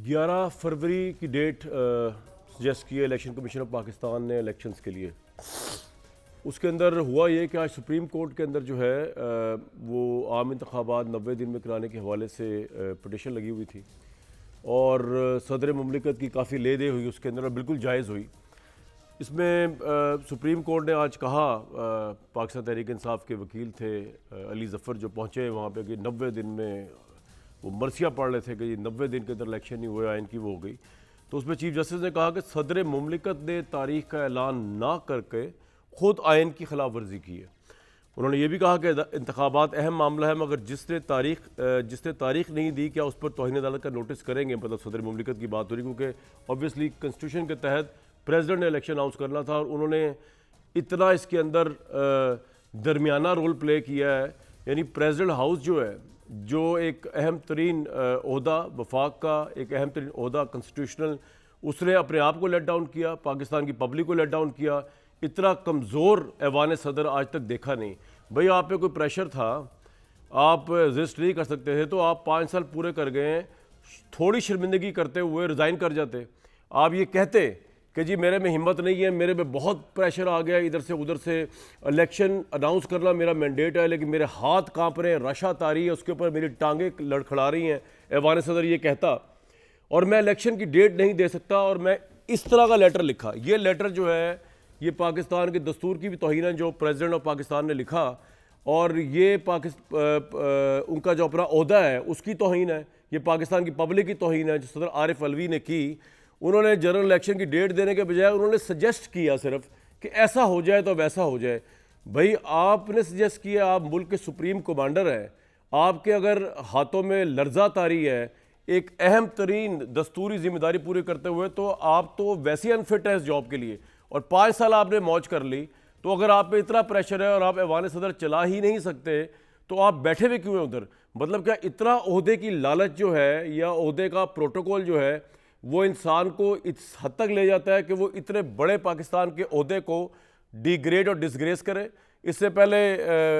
11 फरवरी की date suggest की है इलेक्शन कमीशन ऑफ पाकिस्तान ने इलेक्शंस के लिए। उसके अंदर हुआ ये कि आज सुप्रीम कोर्ट के अंदर जो है वो आम इंतखाबात 90 दिन में कराने के हवाले से पटिशन लगी हुई थी और सदर मुमलिकत की काफ़ी ले दे हुई उसके अंदर और बिल्कुल जायज़ हुई। इसमें सुप्रीम कोर्ट ने आज कहा, पाकिस्तान तहरीक इंसाफ के वकील थे अली ज़फ़र जो पहुँचे वहाँ पे कि 90 दिन में वो मरसिया पढ़ रहे थे कि 90 दिन के अंदर इलेक्शन नहीं हुआ, आइन की वो हो गई। तो उसमें चीफ जस्टिस ने कहा कि सदर मुमलिकत ने तारीख का ऐलान ना करके ख़ुद आइन की खिलाफ वर्जी की है। उन्होंने ये भी कहा कि इंतखाबात अहम मामला है मगर जिसने तारीख नहीं दी क्या उस पर तौहीन अदालत का नोटिस करेंगे। मतलब सदर मुमलिकत की बात हो रही क्योंकि ऑब्वियसली कॉन्स्टिट्यूशन के तहत प्रेसिडेंट ने इलेक्शन अनाउंस करना था और उन्होंने इतना इसके अंदर दरमियाना रोल प्ले किया है। यानी प्रेसिडेंट हाउस जो है, जो एक अहम तरीन ओहदा वफाक का, एक अहम तरीन ओहदा कॉन्स्टिट्यूशनल, उसने अपने आप को लेट डाउन किया, पाकिस्तान की पब्लिक को लेट डाउन किया। इतना कमज़ोर ऐवान सदर आज तक देखा नहीं। भाई आप पे कोई प्रेशर था, आप रजिस्ट नहीं कर सकते थे तो आप 5 साल पूरे कर गए, थोड़ी शर्मिंदगी करते हुए रिज़ाइन कर जाते। आप ये कहते कि जी मेरे में हिम्मत नहीं है, मेरे में बहुत प्रेशर आ गया, इधर से उधर से इलेक्शन अनाउंस करना मेरा मैंडेट है लेकिन मेरे हाथ कांप रहे हैं, रशा तारी है, उसके ऊपर मेरी टांगें लड़खड़ा रही हैं। ऐवान सदर ये कहता और मैं इलेक्शन की डेट नहीं दे सकता और मैं इस तरह का लेटर लिखा। ये लेटर जो है ये पाकिस्तान के दस्तूर की भी तौहीन है जो प्रेसिडेंट ऑफ पाकिस्तान ने लिखा और ये उनका जो अपना ओहदा है उसकी तौहीन है, ये पाकिस्तान की पब्लिक की तौहीन है जो सदर आरिफ अलवी ने की। उन्होंने जनरल इलेक्शन की डेट देने के बजाय उन्होंने सजेस्ट किया सिर्फ कि ऐसा हो जाए तो वैसा हो जाए। भाई आपने सजेस्ट किया, आप मुल्क के सुप्रीम कमांडर हैं, आपके अगर हाथों में लर्जा तारी है एक अहम तरीन दस्तूरी जिम्मेदारी पूरी करते हुए, तो आप तो वैसे ही अनफिट है इस जॉब के लिए और 5 साल आपने मौज कर ली। तो अगर आप पे इतना प्रेशर है और आप ऐवान सदर चला ही नहीं सकते तो आप बैठे हुए क्यों हैं उधर? मतलब क्या इतना ओहदे की लालच जो है या ओहदे का प्रोटोकॉल जो है वो इंसान को इस हद तक ले जाता है कि वो इतने बड़े पाकिस्तान के ओहदे को डिग्रेड और डिसग्रेस करे। इससे पहले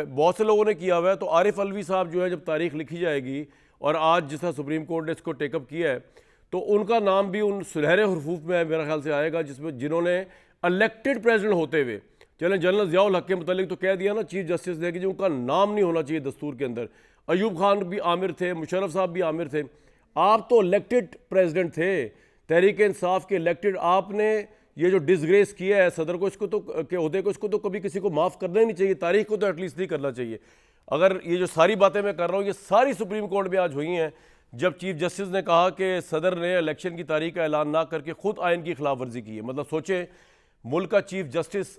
बहुत से लोगों ने किया हुआ है। तो आरिफ अलवी साहब जो है जब तारीख लिखी जाएगी और आज जिस तरह सुप्रीम कोर्ट ने इसको टेकअप किया है तो उनका नाम भी उन सुनहरे हुरूफ में मेरा ख्याल से आएगा जिसमें जिन्होंने इलेक्टेड प्रेसिडेंट होते हुए, चलें जनरल ज़ियाउल हक के मुतालिक तो कह दिया ना चीफ जस्टिस ने कि जो उनका नाम नहीं होना चाहिए दस्तूर के अंदर। अयूब खान भी आमिर थे, मुशर्रफ साहब भी आमिर थे। आप तो इलेक्टेड प्रेसिडेंट थे, तहरीक इंसाफ के इलेक्टेड। आपने ये जो डिसग्रेस किया है सदर को, इसको तो के ओहदे को, इसको तो कभी किसी को माफ़ करना ही नहीं चाहिए, तारीख को तो एटलीस्ट नहीं करना चाहिए। अगर ये जो सारी बातें मैं कर रहा हूँ ये सारी सुप्रीम कोर्ट में आज हुई हैं जब चीफ जस्टिस ने कहा कि सदर ने इलेक्शन की तारीख का ऐलान ना करके खुद आइन की खिलाफ वर्जी की है। मतलब सोचें, मुल्क का चीफ जस्टिस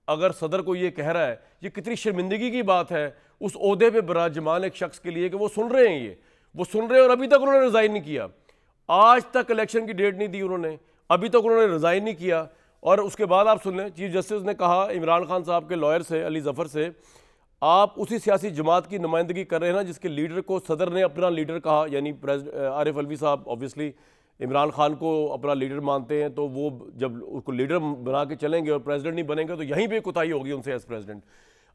अगर सदर को ये कह रहा है, ये कितनी शर्मिंदगी की बात है उस ओहदे पे बराजमान एक शख्स के लिए कि वो सुन रहे हैं, वो सुन रहे हैं और अभी तक उन्होंने रिज़ाइन नहीं किया। आज तक इलेक्शन की डेट नहीं दी उन्होंने, अभी तक उन्होंने रिज़ाइन नहीं किया। और उसके बाद आप सुन लें, चीफ जस्टिस ने कहा इमरान खान साहब के लॉयर से, अली ज़फ़र से, आप उसी सियासी जमात की नुमाइंदगी कर रहे हैं ना जिसके लीडर को सदर ने अपना लीडर कहा। यानी आरिफ अलवी साहब ऑब्वियसली इमरान खान को अपना लीडर मानते हैं, तो वो जब उसको लीडर बना के चलेंगे और प्रेसिडेंट नहीं बनेंगे तो यहीं पे कोताही होगी उनसे एज प्रेसिडेंट।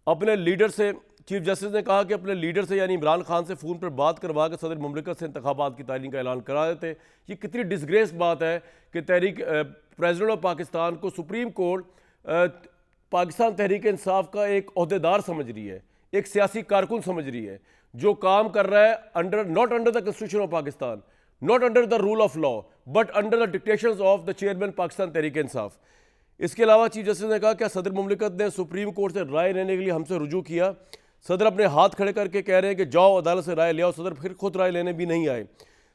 अपने लीडर से, चीफ जस्टिस ने कहा कि अपने लीडर से यानी इमरान खान से फ़ोन पर बात करवा के सदर मुमलिकत से इंतखाबात की तारीख का ऐलान करा देते। ये कितनी डिसग्रेस बात है कि प्रेसिडेंट ऑफ पाकिस्तान को सुप्रीम कोर्ट पाकिस्तान तहरीक इंसाफ का एक ओहदेदार समझ रही है, एक सियासी कारकुन समझ रही है जो काम कर रहा है not under the constitution of Pakistan, not under the rule of law but under the dictations of the chairman Pakistan Tehreek Insaf. इसके अलावा चीफ जस्टिस ने कहा क्या सदर मुमलिकत ने सुप्रीम कोर्ट से राय लेने के लिए हमसे रुजू किया। सदर अपने हाथ खड़े करके कह रहे हैं कि जाओ अदालत से राय ले आओ। सदर फिर खुद राय लेने भी नहीं आए।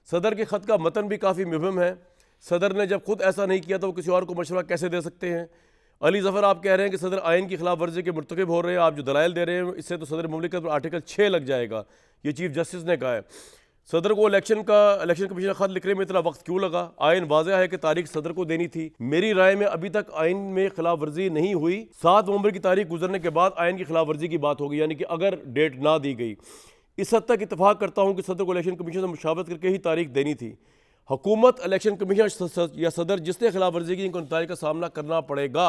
सदर के ख़त का मतन भी काफ़ी मुबहम है। सदर ने जब खुद ऐसा नहीं किया तो वो किसी और को मशवरा कैसे दे सकते हैं। अली ज़फ़र आप कह रहे हैं कि सदर आइन की खिलाफ वर्जी के मुर्तकब हो रहे हैं, आप जो दलाइल दे रहे हैं इससे तो सदर मुमलिकत पर आर्टिकल 6 लग जाएगा, ये चीफ जस्टिस ने कहा है। सदर को इलेक्शन कमीशन का खत लिखने में इतना वक्त क्यों लगा? आइन वाज़ह है कि तारीख सदर को देनी थी। मेरी राय में अभी तक आइन में खिलाफ वर्जी नहीं हुई। 7 नवंबर की तारीख गुजरने के बाद आइन की खिलाफ वर्जी की बात होगी, यानी कि अगर डेट ना दी गई। इस हद तक इतफाक़ करता हूँ कि सदर को इलेक्शन कमीशन से मुशावरत करके ही तारीख देनी थी। हुकूमत, इलेक्शन कमीशन या सदर जिसने खिलाफ वर्जी की इनको नताइज का सामना करना पड़ेगा।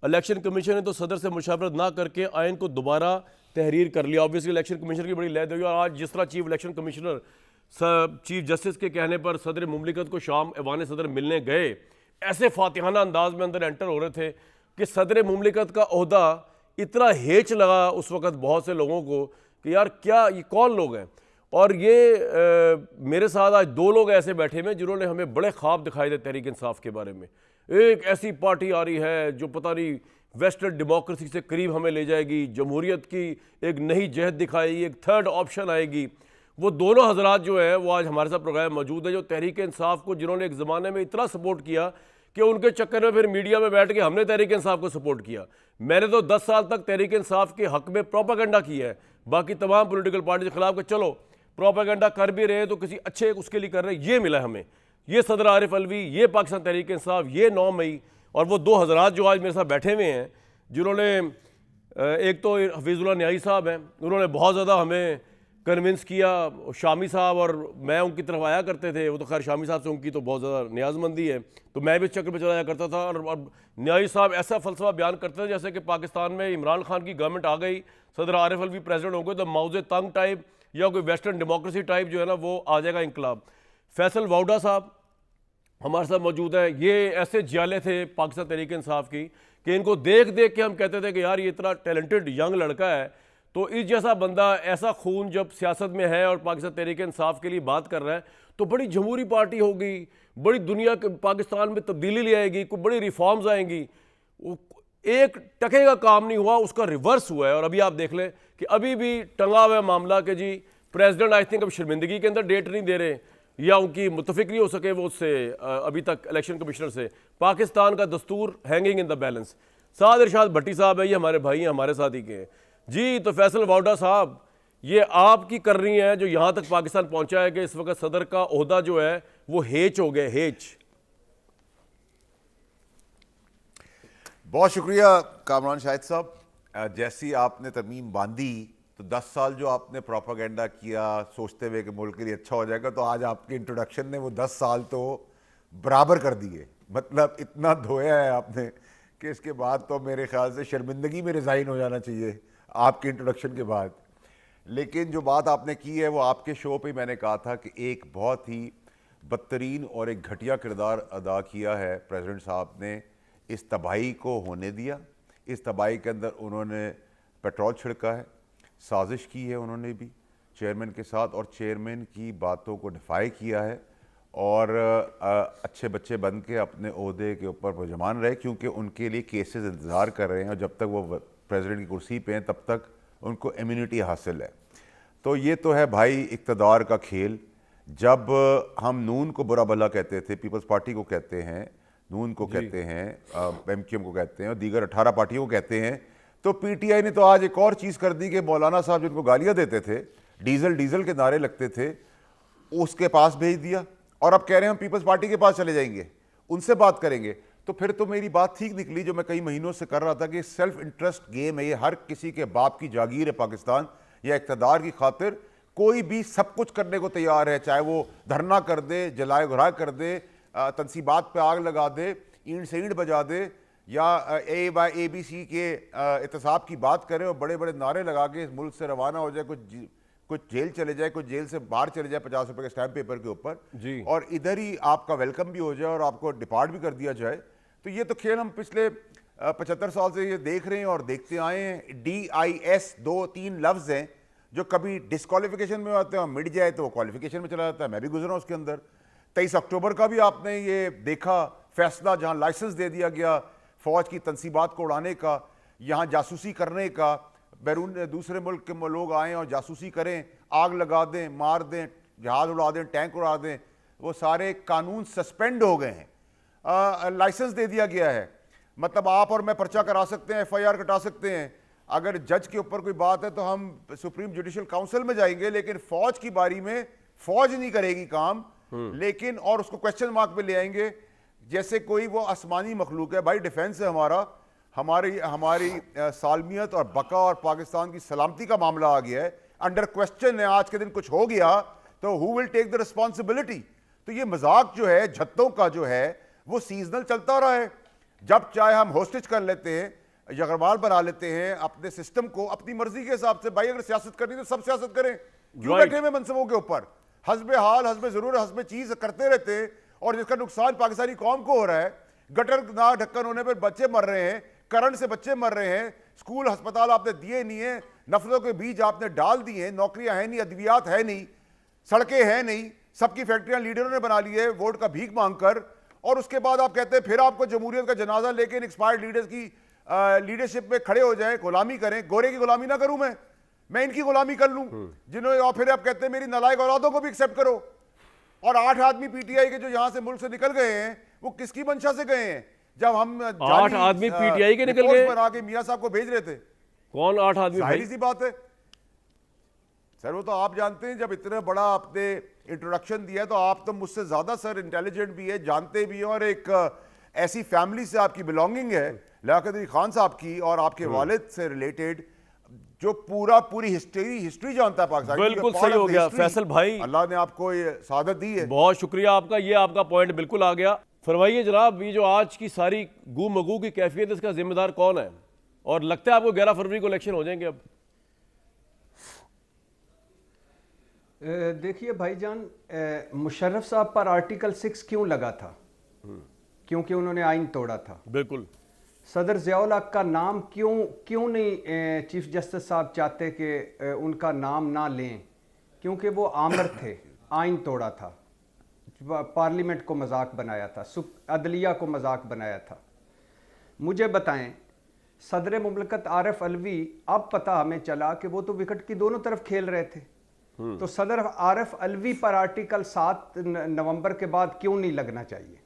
इलेक्शन कमीशन ने तो सदर से मुशावरत ना करके आइन को दोबारा तहरीर कर लिया। ऑब्वियसली इलेक्शन कमीशन की बड़ी लहद हुई और आज जिस तरह chief election commissioner chief justice के कहने पर सदर मुमलिकत को शाम ऐवान सदर मिलने गए, ऐसे फातिहाना अंदाज में अंदर एंटर हो रहे थे कि सदर मुमलिकत का ओहदा इतना हेच लगा उस वक़्त बहुत से लोगों को कि यार क्या ये कौन लोग हैं। और ये मेरे साथ आज दो लोग ऐसे बैठे हुए जिन्होंने हमें बड़े ख्वाब दिखाए थे तहरीक इंसाफ के बारे में। एक ऐसी पार्टी आ रही है जो पता नहीं वेस्टर्न डेमोक्रेसी से करीब हमें ले जाएगी, जमहूरियत की एक नई जहद दिखाएगी, एक थर्ड ऑप्शन आएगी। वो दोनों हजरात जो हैं वो आज हमारे साथ प्रोग्राम मौजूद है, जो तहरीक इंसाफ को जिन्होंने एक ज़माने में इतना सपोर्ट किया कि उनके चक्कर में फिर मीडिया में बैठ के हमने तहरीक इंसाफ को सपोर्ट किया। मैंने तो 10 साल तक तहरीक इंसाफ के हक में प्रोपागेंडा किया है बाकी तमाम पॉलिटिकल पार्टी के खिलाफ कि चलो प्रोपागेंडा कर भी रहे तो किसी अच्छे उसके लिए कर रहे। ये मिला हमें, ये सदर आरिफ अलवी, ये पाकिस्तान तहरीक इंसाफ, ये 9 मई, और वो दो हजरात जो आज मेरे साथ बैठे हुए हैं जिन्होंने एक तो हफीजुल्लाह न्याई साहब हैं, उन्होंने बहुत ज़्यादा हमें कन्विंस किया। शामी साहब और मैं उनकी तरफ आया करते थे, वो तो खैर शामी साहब से उनकी तो बहुत ज़्यादा न्याजमंदी है, तो मैं भी इस चक्कर में चला जाया करता था। और न्याई साहब ऐसा फ़लसफ़ा बयान करते थे जैसे कि पाकिस्तान में इमरान खान की गवर्नमेंट आ गई, सदर आरिफ अलवी प्रेसिडेंट हो गए तो मौजे तंग टाइप या कोई वेस्टर्न डेमोक्रेसी टाइप जो है ना वो आ जाएगा इंकलाब। फैसल वाउडा साहब हमारे साथ मौजूद है। ये ऐसे जियाले थे पाकिस्तान तहरीक इंसाफ की कि इनको देख देख के हम कहते थे कि यार ये इतना टैलेंटेड यंग लड़का है, तो इस जैसा बंदा, ऐसा खून जब सियासत में है और पाकिस्तान तहरीक इंसाफ के लिए बात कर रहा है तो बड़ी जमहूरी पार्टी होगी, बड़ी दुनिया के पाकिस्तान में तब्दीली ले आएगी, कोई बड़ी रिफॉर्म्स आएंगी। एक टके का काम नहीं हुआ, उसका रिवर्स हुआ है। और अभी आप देख लें कि अभी भी टंगा हुआ है मामला कि जी प्रेसिडेंट आई थिंक अब शर्मिंदगी के अंदर डेट नहीं दे रहे या उनकी मुतफिक नहीं हो सके वो उससे अभी तक इलेक्शन कमिश्नर से। पाकिस्तान का दस्तूर हैंगिंग इन द बैलेंस। साद इरशाद भट्टी साहब है, ये हमारे भाई हैं, हमारे साथ ही के हैं जी। तो फैसल वाउडा साहब, ये आपकी कर रही हैं जो यहाँ तक पाकिस्तान पहुँचा है कि इस वक्त सदर का ओहदा जो है वो हेच हो गया, हेच। बहुत शुक्रिया कामरान शाहिद साहब। जैसी आपने तरमीम बांधी तो 10 साल जो आपने प्रोपागेंडा किया सोचते हुए कि मुल्क के लिए अच्छा हो जाएगा, तो आज आपके इंट्रोडक्शन ने वो 10 साल तो बराबर कर दिए। मतलब इतना धोया है आपने कि इसके बाद तो मेरे ख्याल से शर्मिंदगी में रिज़ाइन हो जाना चाहिए आपके इंट्रोडक्शन के बाद। लेकिन जो बात आपने की है वो आपके शो पे मैंने कहा था कि एक बहुत ही बदतरीन और एक घटिया किरदार अदा किया है प्रेसिडेंट साहब ने। इस तबाही को होने दिया, इस तबाही के अंदर उन्होंने पेट्रोल छिड़का है, साजिश की है उन्होंने भी चेयरमैन के साथ, और चेयरमैन की बातों को डिफाई किया है और अच्छे बच्चे बन के अपने ओहदे के ऊपर पुरजमान रहे, क्योंकि उनके लिए केसेस इंतज़ार कर रहे हैं और जब तक वो प्रेसिडेंट की कुर्सी पे हैं तब तक उनको इम्यूनिटी हासिल है। तो ये तो है भाई इक़्तिदार का खेल। जब हम नून को बुरा भला कहते थे, पीपल्स पार्टी को कहते हैं, नून को कहते हैं, MQM को कहते हैं और दीगर 18 पार्टियों को कहते हैं, तो PTI ने तो आज एक और चीज़ कर दी कि मौलाना साहब जिनको गालियाँ देते थे, डीजल के नारे लगते थे, उसके पास भेज दिया और अब कह रहे हैं हम पीपल्स पार्टी के पास चले जाएंगे, उनसे बात करेंगे। तो फिर तो मेरी बात ठीक निकली जो मैं कई महीनों से कर रहा था कि सेल्फ इंटरेस्ट गेम है ये। हर किसी के बाप की जागीर है पाकिस्तान, या इक़्तिदार की खातिर कोई भी सब कुछ करने को तैयार है, चाहे वो धरना कर दे, जलाए घुराए कर दे, तनसीबात पे आग लगा दे, ईंट से ईंट बजा दे, या ABC के एहतसाब की बात करें और बड़े बड़े नारे लगा के इस मुल्क से रवाना हो जाए, कुछ जेल चले जाए, कुछ जेल से बाहर चले जाए 50 रुपए के स्टैम्प पेपर के ऊपर, और इधर ही आपका वेलकम भी हो जाए और आपको डिपार्ट भी कर दिया जाए। तो ये तो खेल हम पिछले 75 साल से ये देख रहे हैं और देखते आए हैं। DIS 2-3 लफ्ज़ हैं जो कभी डिस्क्वालिफिकेशन में आते हैं और मिट जाए तो वो क्वालिफिकेशन में चला जाता है। मैं भी गुजरा उसके अंदर। 23 अक्टूबर का भी आपने ये देखा फैसला, जहाँ लाइसेंस दे दिया गया फौज की तनसीबात को उड़ाने का, यहाँ जासूसी करने का, बैरून दूसरे मुल्क के लोग आएँ और जासूसी करें, आग लगा दें, मार दें, जहाज़ उड़ा दें, टैंक उड़ा दें, वो सारे कानून सस्पेंड हो गए हैं। लाइसेंस दे दिया गया है, मतलब आप और मैं पर्चा करा सकते हैं, FIR कटा सकते हैं। अगर जज के ऊपर कोई बात है तो हम सुप्रीम जुडिशल काउंसिल में जाएंगे, लेकिन फौज की बारी में फौज नहीं करेगी काम, लेकिन और उसको क्वेश्चन मार्क पे ले आएंगे जैसे कोई वो आसमानी मखलूक है। भाई डिफेंस है हमारी सालमियत और बका और पाकिस्तान की सलामती का मामला आ गया है, अंडर क्वेश्चन है। आज के दिन कुछ हो गया तो who will take the responsibility. तो ये मजाक जो है झत्तों का जो है वो सीजनल चलता रहा है। जब चाहे हम होस्टेज कर लेते हैं, यगरमाल बना लेते हैं अपने सिस्टम को अपनी मर्जी के हिसाब से। भाई अगर सियासत करनी तो सब सियासत करें, क्यों बैठे हुए मनसबों के ऊपर? हस्बे हाल हस्बे जरूरत हस्बे चीज करते रहते हैं, और जिसका नुकसान पाकिस्तानी कौम को हो रहा है। गटर ना ढक्कन होने पर बच्चे मर रहे हैं, करंट से बच्चे मर रहे हैं, स्कूल अस्पताल आपने दिए नहीं है, नफरतों के बीज आपने डाल दिए हैं, नौकरियां हैं नहीं, अद्वियात है नहीं, सड़कें हैं नहीं, सबकी फैक्ट्रियां लीडरों ने बना ली है वोट का भीख मांगकर। और उसके बाद आप कहते हैं फिर आपको जमहूरियत का जनाजा लेके एक्सपायर्ड लीडर्स की लीडरशिप में खड़े हो जाए, गुलामी करें। गोरे की गुलामी ना करूं मैं इनकी गुलामी कर लूं जिन्होंने, और फिर आप कहते हैं मेरी नालायक औलादों को भी एक्सेप्ट करो। और 8 आदमी पीटीआई के जो यहां से मुल्क से निकल गए हैं वो किसकी मंशा से गए हैं? जब हम 8 आदमी पीटीआई के निकल गए, बना के मियां साहब को भेज रहे थे। कौन 8 आदमी? जाहिर सी बात है सर, वो तो आप जानते हैं, जब इतना बड़ा आपने इंट्रोडक्शन दिया तो आप तो मुझसे ज्यादा सर इंटेलिजेंट भी है, जानते भी हैं, और एक ऐसी फैमिली से आपकी बिलोंगिंग है लियाकत अली खान साहब की, और आपके वालिद से रिलेटेड जो पूरी हिस्ट्री जानता है पाकिस्तान। बिल्कुल सही हो गया फैसल भाई, अल्लाह ने आपको ये सादत दी है। बहुत शुक्रिया आपका, ये आपका पॉइंट बिल्कुल आ गया। फरमाइए जनाब, ये जो आज की सारी गू मगू की कैफियत, इसका जिम्मेदार कौन है? और लगता है आपको 11 फरवरी को इलेक्शन हो जाएंगे? अब देखिए भाईजान, मुशर्रफ साहब पर आर्टिकल 6 क्यों लगा था? क्योंकि उन्होंने आइन तोड़ा था। बिल्कुल। सदर ज़ियाउल हक का नाम क्यों नहीं चीफ जस्टिस साहब चाहते कि उनका नाम ना लें? क्योंकि वो आमर थे, आइन तोड़ा था, पार्लियामेंट को मजाक बनाया था, अदलिया को मजाक बनाया था। मुझे बताएं, सदर मुमलकत आरिफ अलवी, अब पता हमें चला कि वो तो विकेट की दोनों तरफ खेल रहे थे। तो सदर आरिफ अलवी पर आर्टिकल 7 नवंबर के बाद क्यों नहीं लगना चाहिए?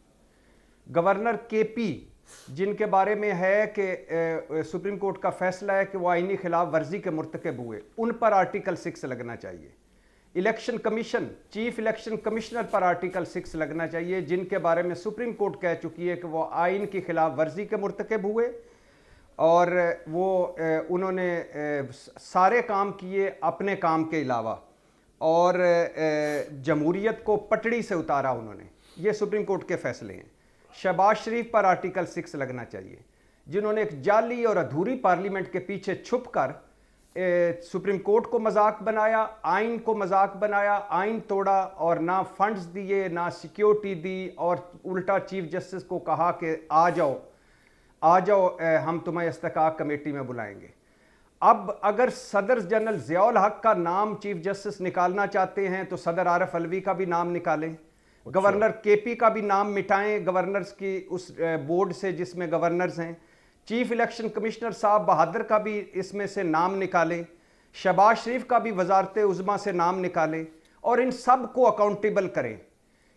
गवर्नर केपी, जिनके बारे में है कि सुप्रीम कोर्ट का फैसला है कि वो आईनी खिलाफ वर्जी के मुर्तकब हुए, उन पर आर्टिकल 6 लगना चाहिए। Election commission, chief election commissioner पर आर्टिकल 6 लगना चाहिए, जिनके बारे में सुप्रीम कोर्ट कह चुकी है कि वो आइन की खिलाफ वर्जी के मुर्तकब हुए और वो उन्होंने सारे काम किए अपने काम के अलावा, और जमहूरियत को पटड़ी से उतारा उन्होंने। ये सुप्रीम कोर्ट के फैसले हैं। शहबाज शरीफ पर आर्टिकल 6 लगना चाहिए, जिन्होंने एक जाली और अधूरी पार्लियामेंट के पीछे छुपकर सुप्रीम कोर्ट को मजाक बनाया, आइन को मजाक बनाया, आइन तोड़ा, और ना फंड्स दिए, ना सिक्योरिटी दी, और उल्टा चीफ जस्टिस को कहा कि आ जाओ हम तुम्हें इस्तेकाक कमेटी में बुलाएंगे। अब अगर सदर जनरल ज़ियाउल हक का नाम चीफ जस्टिस निकालना चाहते हैं तो सदर आरिफ अलवी का भी नाम निकालें, गवर्नर केपी का भी नाम मिटाएं गवर्नर्स की उस बोर्ड से जिसमें गवर्नर्स हैं, चीफ इलेक्शन कमिश्नर साहब बहादुर का भी इसमें से नाम निकालें, शहबाज शरीफ का भी वजारत उज़्मा से नाम निकालें, और इन सब को अकाउंटेबल करें।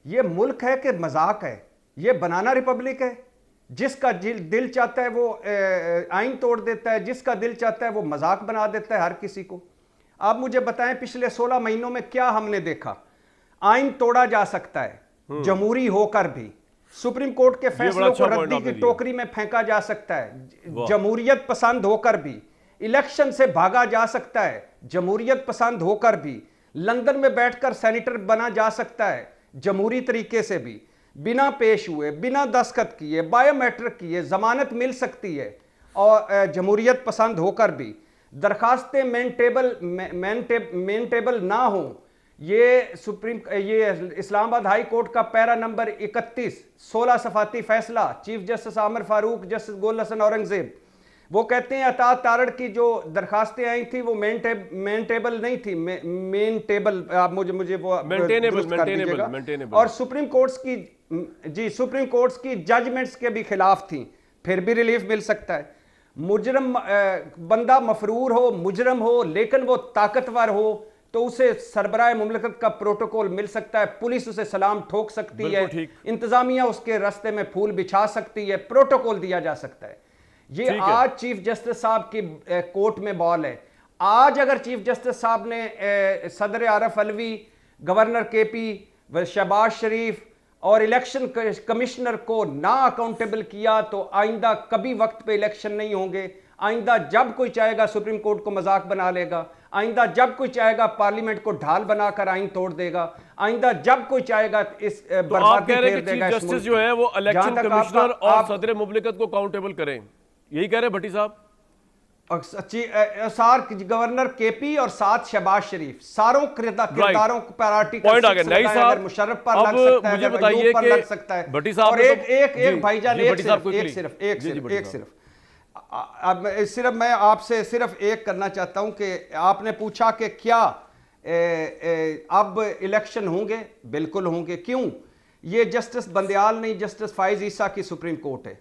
ये मुल्क है कि मजाक है? ये बनाना रिपब्लिक है? जिसका दिल चाहता है वो आइन तोड़ देता है, जिसका दिल चाहता है वो मजाक बना देता है हर किसी को। आप मुझे बताएं, पिछले 16 महीनों में क्या हमने देखा? आइन तोड़ा जा सकता है जमहूरी होकर भी, सुप्रीम कोर्ट के फैसलों को रद्दी की टोकरी में फेंका जा सकता है जमहूरियत पसंद होकर भी, इलेक्शन से भागा जा सकता है जमहूरियत पसंद होकर भी, लंदन में बैठकर सेनेटर बना जा सकता है जमहूरी तरीके से भी, बिना पेश हुए, बिना दस्तखत किए, बायोमेट्रिक किए जमानत मिल सकती है, और जमहूरियत पसंद होकर भी दरखास्तें मेंटेबल ना हो। ये इस्लामाबाद हाई कोर्ट का पैरा नंबर 31 16 सफाती फैसला, chief justice Aamir Farooq, justice Gul Hassan Aurangzeb, वो कहते हैं अतात तारड़ की जो दरखास्तें आई थी वो मेंटेबल नहीं थी, मेंटेबल, आप मुझे वो मेंटेनेबल, और सुप्रीम कोर्ट्स की जजमेंट्स के भी खिलाफ थी, फिर भी रिलीफ मिल सकता है। मुजरम बंदा मफरूर हो, मुजरम हो, लेकिन वो ताकतवर हो तो उसे सरबराह मुमलकत का प्रोटोकॉल मिल सकता है, पुलिस उसे सलाम ठोक सकती है, इंतजामिया उसके रास्ते में फूल बिछा सकती है, प्रोटोकॉल दिया जा सकता है। ये आज चीफ जस्टिस साहब की कोर्ट में बॉल है। आज अगर चीफ जस्टिस साहब ने सदर आरिफ अलवी, गवर्नर केपी, शहबाज शरीफ और इलेक्शन कमिश्नर को ना अकाउंटेबल किया तो आइंदा कभी वक्त पे इलेक्शन नहीं होंगे। आइंदा जब कोई चाहेगा सुप्रीम कोर्ट को मजाक बना लेगा, आइंदा जब कोई चाहेगा पार्लियामेंट को ढाल बनाकर आइन तोड़ देगा, आइंदा जब कोई चाहेगा इस बर्बादी फेर देगा। चीफ जस्टिस जो है वो इलेक्शन कमिश्नर और सदर मुमलिकत को अकाउंटेबल करें, यही कह रहे हैं भट्टी साहब? सार गवर्नर केपी और साथ शहबाज शरीफ, सारों किरदारों को प्रायोरिटी पॉइंट आ गया। नहीं साहब, मुशर्रफ पर अब लग सकता है, मुझे अगर बताइए अयूब पर कि लग सकता है। भट्टी साहब और ने एक तो- एक जी, एक भाईजान, जी, एक भट्टी साहब सिर्फ quickly। एक सिर्फ जी, एक जी, सिर्फ भट्टी एक साहब। सिर्फ अब सिर्फ मैं आपसे सिर्फ एक करना चाहता हूं कि आपने पूछा कि क्या अब इलेक्शन होंगे। बिल्कुल होंगे। क्यों? ये जस्टिस बंदयाल नहीं, जस्टिस फाइज ईसा की सुप्रीम कोर्ट है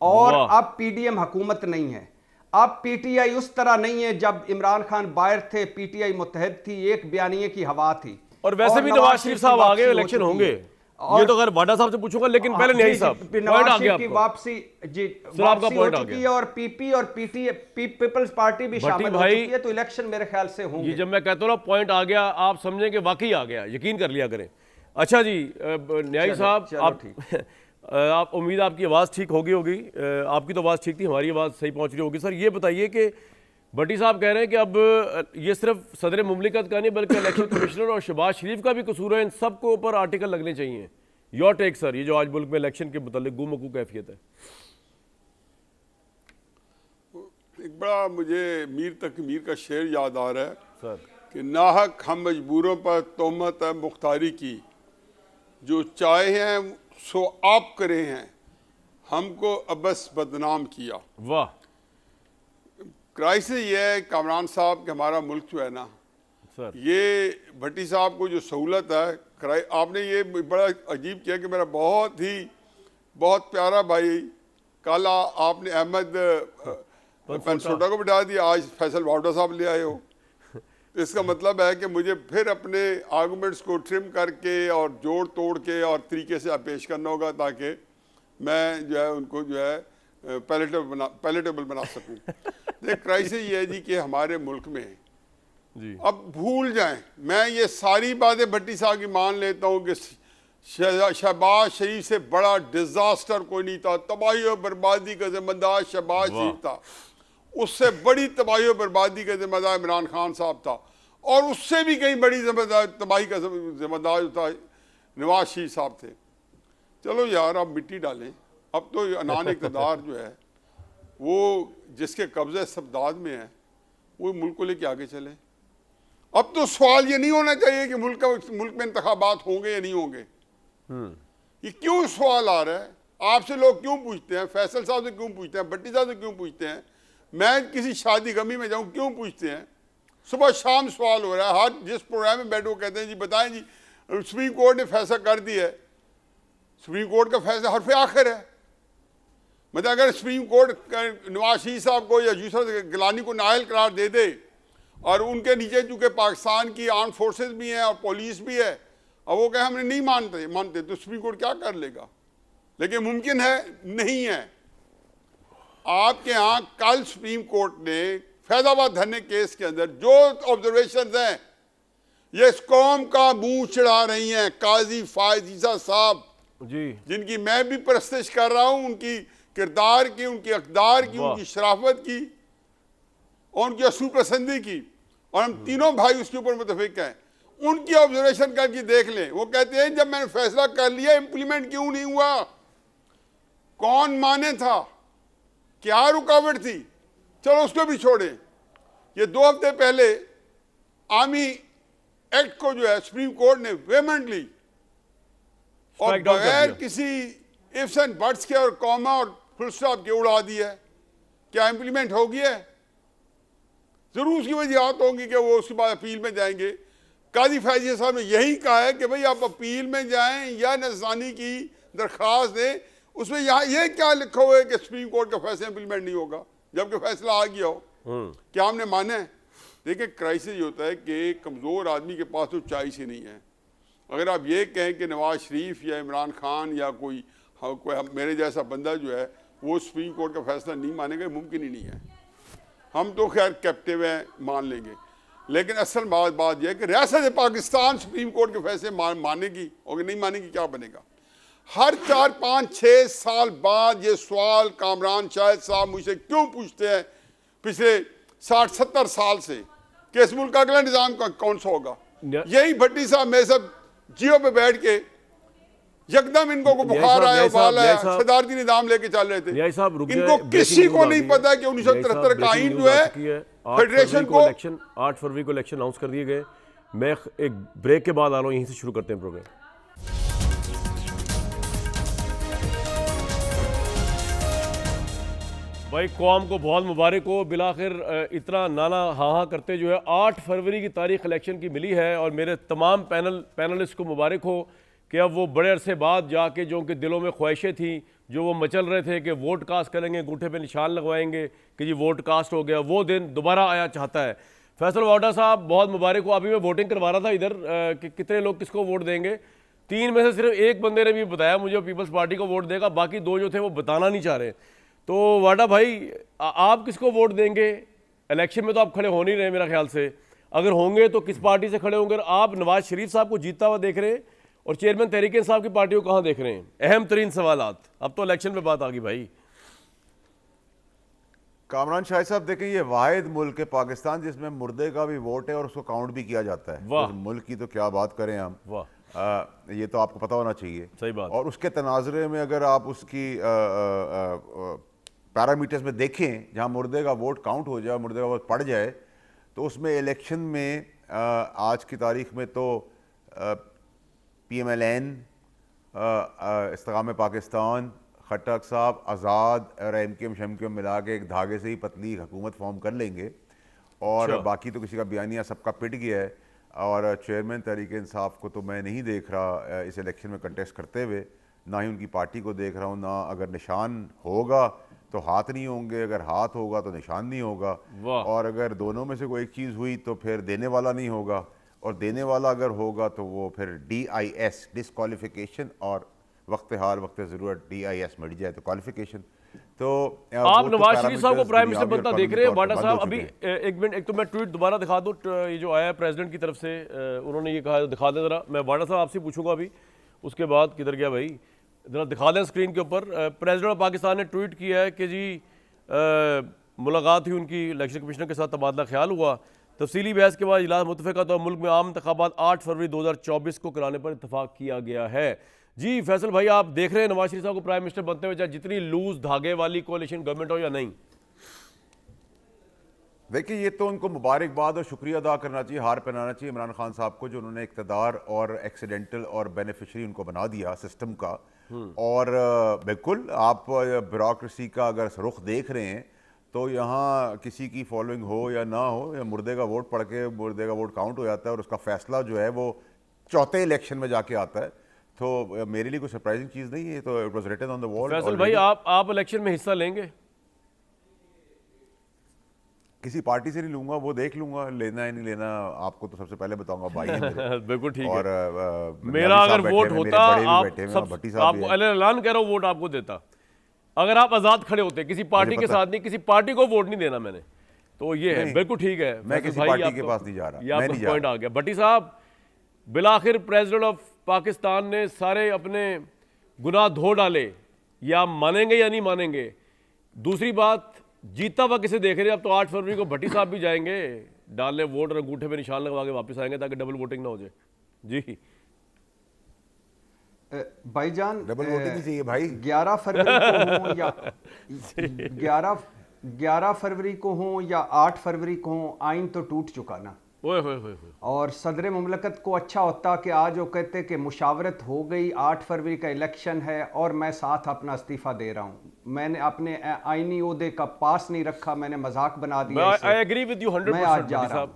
और वाह। अब पीडीएम हुकूमत नहीं है। अब पीटीआई उस तरह नहीं है जब इमरान खान बाहर थे, पीटीआई मुत्तहद थी, एक बयानिए की हवा थी। और वैसे भी नवाज शरीफ साहब आ गए, इलेक्शन होंगे। और ये तो अगर वाडा साहब से पूछूंगा, लेकिन पहले नहीं साहब, पॉइंट नवाज आ शरीफ गया की आपको। वापसी जी सर, आपका वापसी हो पॉइंट आ चुकी गया। है और पीपी और पीपल्स पार्टी भी भट्टी शामिल हो भाई, चुकी है, तो इलेक्शन मेरे ख्याल से ये होंगे। जब मैं कहता हूँ ना पॉइंट आ गया, आप समझें कि वाकई आ गया, यकीन कर लिया करें। अच्छा जी, न्यायी साहब, चलो आप आप उम्मीद आपकी आवाज़ ठीक होगी आपकी तो आवाज़ ठीक थी, हमारी आवाज़ सही पहुंच रही होगी। सर ये बताइए कि भट्टी साहब कह रहे हैं कि अब ये सिर्फ सदर मुमलिकत का नहीं बल्कि इलेक्शन कमिश्नर और शहबाज शरीफ का भी कसूर है, इन सबको ऊपर आर्टिकल लगने चाहिए। योर टेक सर, ये जो आज मुल्क में इलेक्शन के मुतालिक गुमकू कैफियत है। एक बड़ा मुझे मीर तक मीर का शेर याद आ रहा है सर, कि नाहक हम मजबूरों पर तोहमत है मुख्तारी की, जो चाहे हैं सो आप करे हैं, हमको अबस बदनाम किया। वाह क्राइसिस ये है कामरान साहब कि हमारा मुल्क जो है ना, सर, ये भट्टी साहब को जो सहूलत है, आपने ये बड़ा अजीब किया कि मेरा बहुत प्यारा भाई, कल आपने अहमद पेंसोटा को बिठा दिया, आज फैसल वावडा साहब ले आए हो। इसका मतलब है कि मुझे फिर अपने आर्गूमेंट्स को ट्रिम करके और जोड़ तोड़ के और तरीके से पेश करना होगा ताकि मैं जो है उनको जो है पैलेटेबल बना सकूं। देख, क्राइसिस ये है जी कि हमारे मुल्क में जी, अब भूल जाएं, मैं ये सारी बातें भट्टी साहब की मान लेता हूँ कि शहबाज शरीफ से बड़ा डिजास्टर कोई नहीं था, तबाही और बर्बादी का जिम्मेदार शहबाज शरीफ था, उससे बड़ी तबाही और बर्बादी का जिम्मेदार इमरान खान साहब था, और उससे भी कहीं बड़ी तबाही का जिम्मेदार जो था नवाज शरीफ साहब थे। चलो यार, अब मिट्टी डालें। अब तो अनान इक़्तिदार जो है वो जिसके कब्ज़े इस्तेबदाद में है, वो मुल्क को लेके आगे चले। अब तो सवाल ये नहीं होना चाहिए कि मुल्क में इंतखाबात होंगे या नहीं होंगे। ये क्यों सवाल आ रहा है? आपसे लोग क्यों पूछते हैं, फैसल साहब से क्यों पूछते हैं, भट्टी साहब से क्यों पूछते हैं, मैं किसी शादी गमी में जाऊं क्यों पूछते हैं? सुबह शाम सवाल हो रहा है, हर जिस प्रोग्राम में बैठो कहते हैं जी बताएं जी सुप्रीम कोर्ट ने फैसला कर दिया है। सुप्रीम कोर्ट का फैसला हरफ आखिर है। मतलब अगर सुप्रीम कोर्ट नवाज शरीफ साहब को या यूसुफ गिलानी को नाअहल करार दे दे और उनके नीचे चूंकि पाकिस्तान की आर्म फोर्सेस भी हैं और पुलिस भी है, और वो कहे हमने नहीं मानते तो सुप्रीम कोर्ट क्या कर लेगा? लेकिन मुमकिन है नहीं है। आपके यहाँ कल सुप्रीम कोर्ट ने फैजाबाद धरने केस के अंदर जो ऑब्जर्वेशन हैं, ये इस कौम का मुंह चढ़ा रही हैं काजी फायज ईसा साहब जी, जिनकी मैं भी परस्तिश कर रहा हूं, उनकी किरदार की, उनकी अक़दार की, उनकी शराफत की और उनकी असूल पसंदी की, और हम तीनों भाई उसके ऊपर मुतफिक हैं। उनकी ऑब्जर्वेशन करके देख लें। वो कहते हैं जब मैंने फैसला कर लिया इम्प्लीमेंट क्यों नहीं हुआ, कौन माने था, क्या रुकावट थी? चलो उसको भी छोड़ें। ये 2 हफ्ते पहले आर्मी एक्ट को जो है सुप्रीम कोर्ट ने वेहेमेंटली और Strike down कर बगैर दिया। किसी इफ्स एंड बट्स के और कॉमा और फुल स्टॉप के उड़ा दिया है। क्या इम्प्लीमेंट हो गया है? जरूर उसकी वजह होंगी कि वो उसके बाद अपील में जाएंगे। काजी फैजी साहब ने यही कहा है कि भाई आप अपील में जाएं या नजरानी की दरख्वास्त दें। उसमें यहाँ ये क्या लिखा हुआ है कि सुप्रीम कोर्ट का फैसला इम्प्लीमेंट नहीं होगा जबकि फैसला आ गया हो? क्या हमने माना है? देखिए, क्राइसिस ये होता है कि कमज़ोर आदमी के पास तो चॉइस ही नहीं है। अगर आप ये कहें कि नवाज शरीफ या इमरान खान या कोई मेरे जैसा बंदा जो है वो सुप्रीम कोर्ट का फैसला नहीं मानेगा, मुमकिन ही नहीं है। हम तो खैर कैप्टिव हैं, मान लेंगे, लेकिन असल बात यह है कि रियासत पाकिस्तान सुप्रीम कोर्ट के फैसले मानेगी और नहीं मानेगी, क्या बनेगा? हर 4, 5, 6 साल बाद ये सवाल कामरान शाहिद साहब मुझसे क्यों पूछते हैं पिछले 60-70 साल से कि इस मुल्क का अगला निज़ाम कौन सा होगा? यही भट्टी साहब मेरे सब जियो पे बैठ के यकदम इनको को बुखार आया, उबाल आया, सदारती निजाम लेके चल रहे थे। इनको किसी को नहीं पता कि 1973 का आइन जो है फेडरेशन को। 8 फरवरी को इलेक्शन अनाउंस कर दिए गए। मैं एक ब्रेक के बाद आ रहा हूँ, यहीं से शुरू करते हैं प्रोग्राम। भाई कौम को बहुत मुबारक हो, बिलाखिर इतना नाना हाँ करते जो है 8 फरवरी की तारीख इलेक्शन की मिली है। और मेरे तमाम पैनलिस्ट को मुबारक हो कि अब वो बड़े अरसे बाद जाके जो उनके दिलों में ख्वाहिशें थी, जो वो मचल रहे थे कि वोट कास्ट करेंगे, अंगूठे पे निशान लगवाएंगे कि जी वोट कास्ट हो गया, वो दिन दोबारा आया चाहता है। फैसल वाडा साहब बहुत मुबारक हो। अभी मैं वोटिंग करवा रहा था इधर कि कितने लोग किसको वोट देंगे। 3 में से सिर्फ एक बंदे ने भी बताया मुझे पीपल्स पार्टी को वोट देगा, बाकी 2 जो थे वो बताना नहीं चाह रहे। तो वाडा भाई आप किसको वोट देंगे? इलेक्शन में तो आप खड़े हो नहीं रहे मेरा ख्याल से, अगर होंगे तो किस पार्टी से खड़े होंगे? आप नवाज शरीफ साहब को जीतता हुआ देख रहे हैं और चेयरमैन तहरीक इंसाफ की पार्टी को कहाँ देख रहे हैं? अहम तरीन सवालात। अब तो इलेक्शन पे बात आ गई भाई। कामरान शाहिद साहब देखें, ये वाहिद मुल्क है पाकिस्तान जिसमें मुर्दे का भी वोट है और उसको काउंट भी किया जाता है। वाह। उस मुल्क की तो क्या बात करें हम। वाह। ये तो आपको पता होना चाहिए। सही बात। और उसके तनाजरे में अगर आप उसकी पैरामीटर्स में देखें, जहां मुर्दे का वोट काउंट हो जाए, मुर्दे का वोट पड़ जाए, तो उसमें इलेक्शन में आज की तारीख में तो PMLN, इस्तेकाम पाकिस्तान, खट्टक साहब, आज़ाद और MKM शमकेम मिला के एक धागे से ही पतली हुकूमत फॉर्म कर लेंगे। और बाकी तो किसी का बयानिया सबका पिट गया है। और चेयरमैन तहरीक इंसाफ को तो मैं नहीं देख रहा इस इलेक्शन में कंटेस्ट करते हुए, ना ही उनकी पार्टी को देख रहा हूँ। ना अगर निशान होगा तो हाथ नहीं होंगे, अगर हाथ होगा तो निशान नहीं होगा, और अगर दोनों में से कोई एक चीज़ हुई तो फिर देने वाला नहीं होगा, और देने वाला अगर होगा तो वो फिर DIS डिस्क्वालिफिकेशन, और वक्त हाल वक्त ज़रूरत DIS मिट जाए तो क्वालिफिकेशन। तो आप नवाज शरीफ साहब को प्राइम मिनिस्टर बनता देख रहे हैं वाडा साहब? अभी एक मिनट, एक तो मैं ट्वीट दोबारा दिखा दूँ, ये जो आया है प्रेसिडेंट की तरफ से, उन्होंने ये कहा, दिखा दें ज़रा। मैं वाडा साहब आपसे पूछूंगा अभी, उसके बाद किधर गया भाई, ज़रा दिखा दें स्क्रीन के ऊपर। प्रेसिडेंट ऑफ पाकिस्तान ने ट्वीट किया है कि जी मुलाकात हुई उनकी इलेक्शन कमिश्नर के साथ, तबादला ख्याल हुआ, तफसीली बहस के बाद इजलास मुतफ़िक़ा तो मुल्क में आम इंतखाबात 8 फरवरी 2024 को कराने पर इत्तफाक किया गया है। जी फैसल भाई, आप देख रहे हैं नवाज शरीफ साहब को प्राइम मिनिस्टर बनते हुए, चाहे जितनी लूज धागे वाली कोalition गवर्नमेंट हो या नहीं? देखिए, ये तो उनको मुबारकबाद और शुक्रिया अदा करना चाहिए, हार पहनाना चाहिए इमरान खान साहब को, जो उन्होंने इक़्तिदार और एक्सीडेंटल और बेनिफिशरी उनको बना दिया सिस्टम का। और बिल्कुल आप ब्यूरोक्रेसी का अगर रुख देख रहे हैं तो यहाँ किसी की फॉलोइंग हो या ना हो, या मुर्दे का वोट पढ़ के मुर्दे का वोट काउंट हो जाता है और उसका फैसला जो है वो चौथे इलेक्शन में जाके आता है। तो मेरे लिए कोई सरप्राइजिंग चीज़ नहीं है, तो it was written on the wall. Faisal भाई, आप इलेक्शन में हिस्सा लेंगे? किसी पार्टी से नहीं लूंगा, वो देख लूंगा, लेना है नहीं लेना आपको तो सबसे पहले बताऊंगा, भाई है मेरे। बिल्कुल ठीक और है। मेरा अगर वोट होता, आपको ऐलान कह रहा हूँ, वोट आपको देता। अगर आप आजाद खड़े होते, किसी पार्टी के साथ नहीं, किसी पार्टी को वोट नहीं देना मैंने, तो ये है। बिल्कुल ठीक है, मैं किसी पार्टी के पास नहीं जा रहा। ये आपका पॉइंट आ गया। भट्टी साहब, बिलाखिर प्रेसिडेंट ऑफ पाकिस्तान ने सारे अपने गुनाह धो डाले, या मानेंगे या नहीं मानेंगे। दूसरी बात, जीता हुआ किसे देख रहे हैं? अब तो 8 फरवरी को भट्टी साहब भी जाएंगे डालने वोट और अंगूठे पे निशान लगवा के वापस आएंगे ताकि डबल वोटिंग ना हो जाए। जी भाईजान, डबल वोटिंग ही चाहिए भाई। 11 फरवरी को हो या 11 फरवरी को हो या 8 फरवरी को हो, आइन तो टूट चुका ना। ओए होए होए। और सदर मुमलकत को अच्छा होता कि आज वो कहते कि मुशावरत हो गई, 8 फरवरी का इलेक्शन है और मैं साथ अपना इस्तीफा दे रहा हूँ। मैंने अपने आईनी ओहदे का पास नहीं रखा, मैंने मजाक बना दिया। I agree with you 100%। मैं आज जा रहा हूँ,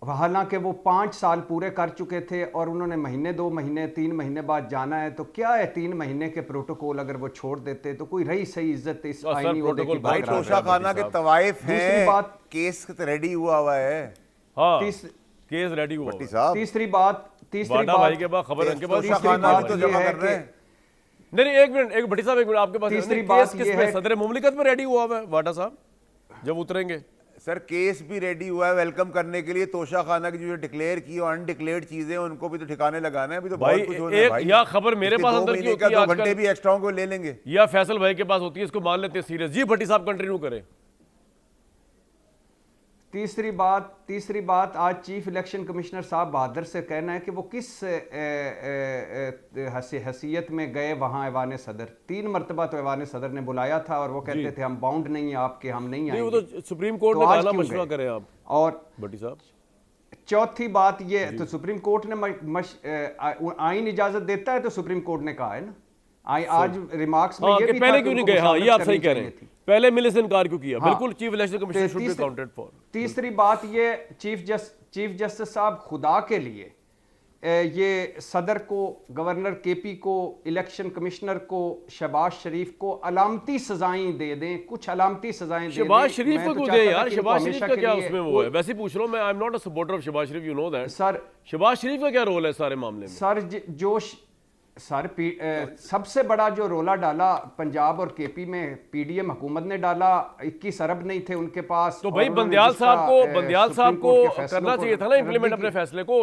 हालांकि वो 5 साल पूरे कर चुके थे और उन्होंने महीने, 2 महीने, 3 महीने बाद जाना है। तो क्या है 3 महीने के प्रोटोकॉल अगर वो छोड़ देते तो कोई रही सही इज्जत इस आईनी ओहदे की। भाई तोशा खाना के तवाइफ है। दूसरी बात, केस रेडी हुआ है। हाँ, केस रेडी हुआ। भट्टी साहब, तीसरी बात भाई के बाद खबर तो जमा कर रहे हैं। नहीं, एक मिनट, एक भट्टी साहब, एक मिनट, आपके पास तीसरी बात ये है, सदर मुमलिकत में रेडी हुआ है वाडा साहब जब उतरेंगे? सर, केस भी रेडी हुआ है वेलकम करने के लिए। तोशा खाना की जो डिक्लेयर की और अनडिक्लेयर्ड चीजें उनको भी तो ठिकाने लगाना है। अभी तो भाई, बहुत कुछ होना है भाई। या खबर मेरे पास अंदर की होती है, 2 घंटे भी एक्स्ट्रा को ले लेंगे, या फैसल भाई के पास होती है, इसको मान लेते हैं सीरियस। जी भट्टी साहब कंटिन्यू करें। तीसरी बात आज चीफ इलेक्शन कमिश्नर साहब बहादुर से कहना है कि वो किस हैसियत में गए वहाँ ऐवान सदर। 3 मरतबा तो ऐवान सदर ने बुलाया था और वो कहते थे हम बाउंड नहीं है आपके, हम नहीं नहीं, वो आएंगे। तो सुप्रीम कोर्ट तो ने आज कहा ना, क्यों मशवरा गए? करें आप और भट्टी साहब। चौथी बात ये, तो सुप्रीम कोर्ट ने आईन इजाजत देता है, तो सुप्रीम कोर्ट ने कहा है ना आज रिमार्क्स में हाँ, ये कि भी पहले था क्यों कि नहीं उनको गए। हाँ, ये आप मुशावरत सही करनी कह रहे हैं, चाहिए थी। पहले मिले से इनकार क्यों किया। हाँ। बिल्कुल, chief election commission should be तीसरी- अकाउंटेड फॉर। तीसरी बात ये, चीफ जस्टिस साहब खुदा के लिए ये सदर को, गवर्नर केपी को, इलेक्शन कमिश्नर को, शहबाज शरीफ को अलामती सजाएं दे दें, कुछ अलामती सजाएं दे दें। शहबाज शरीफ मैं को तो क्यों चाहता दे था यार, कि इनको शहबाज शरीफ हमेशा का के क्या लिए उसमें वो है। वैसे ही पूछ रहा हूँ मैं, I am not a supporter of Shahbaz Sharif, you know that. Sir Shahbaz Sharif का क्या रोल है सारे मामले में? सबसे बड़ा जो रोला डाला पंजाब और केपी में पीडीएम हुकूमत ने डाला, 21 अरब नहीं थे उनके पास। तो और भाई उन्होंने बंदयाल जिसका, साहब को सुप्रीम कोर्ट के फैसलों करना को चाहिए था ना इम्प्लीमेंट रद्दी अपने की। फैसले को।